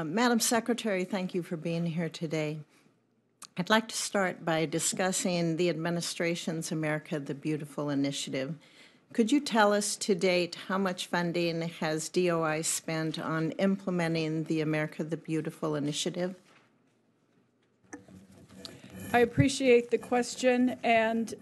Madam Secretary, thank you for being here today. I'd like to start by discussing the administration's America the Beautiful initiative. Could you tell us to date how much funding has DOI spent on implementing the America the Beautiful initiative? I appreciate the question, and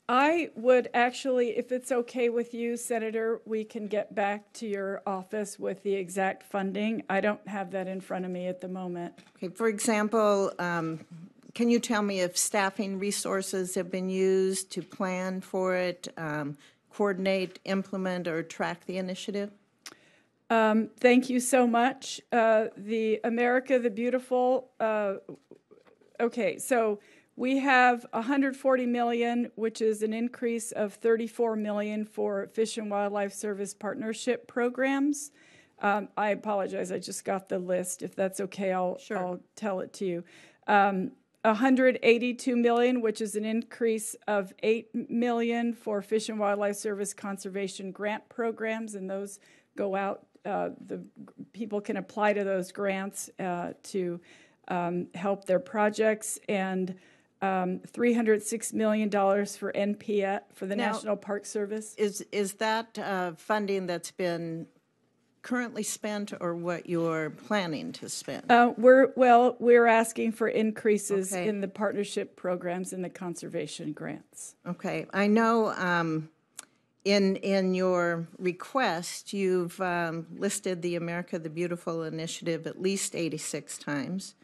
I would actually, if it's okay with you, Senator, we can get back to your office with the exact funding. I don't have that in front of me at the moment. Okay, for example, can you tell me if staffing resources have been used to plan for it, coordinate, implement, or track the initiative? Thank you so much. The America the Beautiful, okay, so we have $140 million, which is an increase of $34 million for Fish and Wildlife Service partnership programs. I apologize, I just got the list. If that's okay, I'll tell it to you. $182 million, which is an increase of $8 million for Fish and Wildlife Service conservation grant programs, and those go out. The people can apply to those grants to help their projects, and $306 million for NPS, for the National Park Service. Is that funding that's been currently spent, or what you're planning to spend? We're asking for increases in the partnership programs and the conservation grants. Okay, I know in your request you've listed the America the Beautiful initiative at least 86 times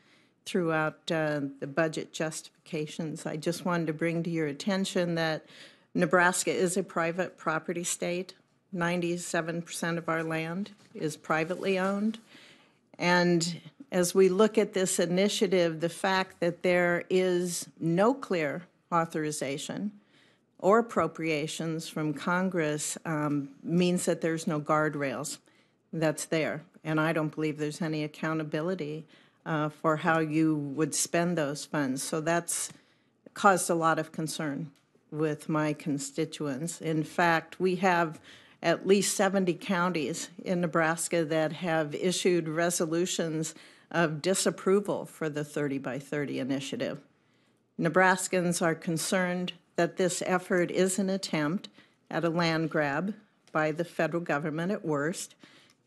throughout the budget justifications. I just wanted to bring to your attention that Nebraska is a private property state. 97% of our land is privately owned. And as we look at this initiative, the fact that there is no clear authorization or appropriations from Congress means that there's no guardrails that's there. And I don't believe there's any accountability for how you would spend those funds. So that's caused a lot of concern with my constituents. In fact, we have at least 70 counties in Nebraska that have issued resolutions of disapproval for the 30 by 30 initiative. Nebraskans are concerned that this effort is an attempt at a land grab by the federal government at worst,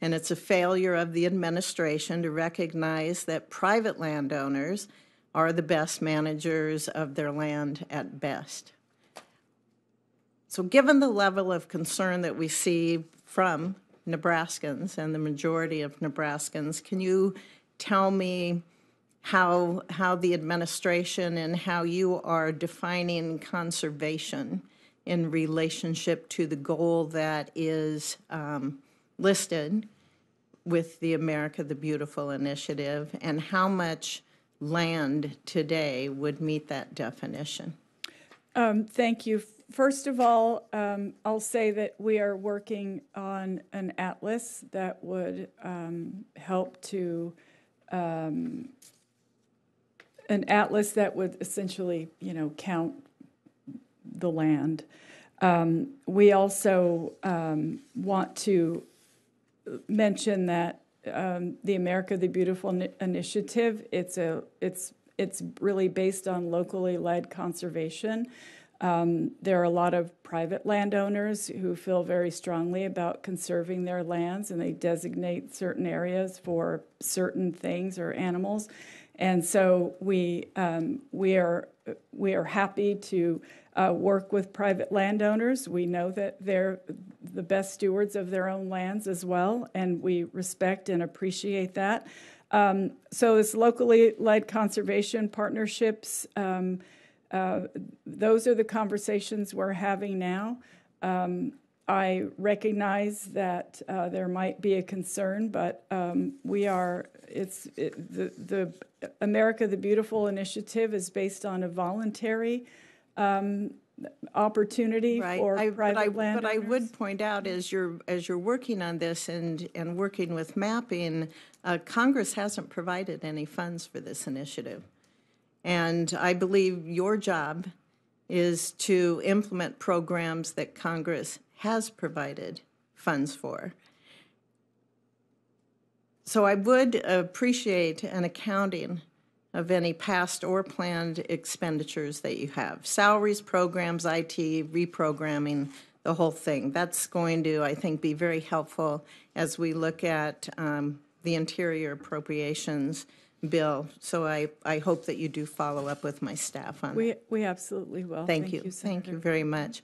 and it's a failure of the administration to recognize that private landowners are the best managers of their land at best. So given the level of concern that we see from Nebraskans and the majority of Nebraskans, can you tell me how the administration and how you are defining conservation in relationship to the goal that is listed with the America the Beautiful initiative, and how much land today would meet that definition? Thank you. First of all, I'll say that we are working on an atlas that would help to, an atlas that would essentially, count the land. We also want to mention that the America the Beautiful initiative, it's really based on locally led conservation. There are a lot of private landowners who feel very strongly about conserving their lands, and they designate certain areas for certain things or animals. And so we are happy to work with private landowners. We know that they're the best stewards of their own lands as well, and we respect and appreciate that. So this locally led conservation partnerships, those are the conversations we're having now. I recognize that there might be a concern, but the America the Beautiful initiative is based on a voluntary opportunity for private landowners. But I would point out, as you're working on this and working with mapping, Congress hasn't provided any funds for this initiative. And I believe your job is to implement programs that Congress has provided funds for. So I would appreciate an accounting of any past or planned expenditures that you have. Salaries, programs, IT, reprogramming, the whole thing. That's going to, I think, be very helpful as we look at the Interior Appropriations bill. So I hope that you do follow up with my staff on that. We absolutely will. Thank you. Senator. Thank you very much.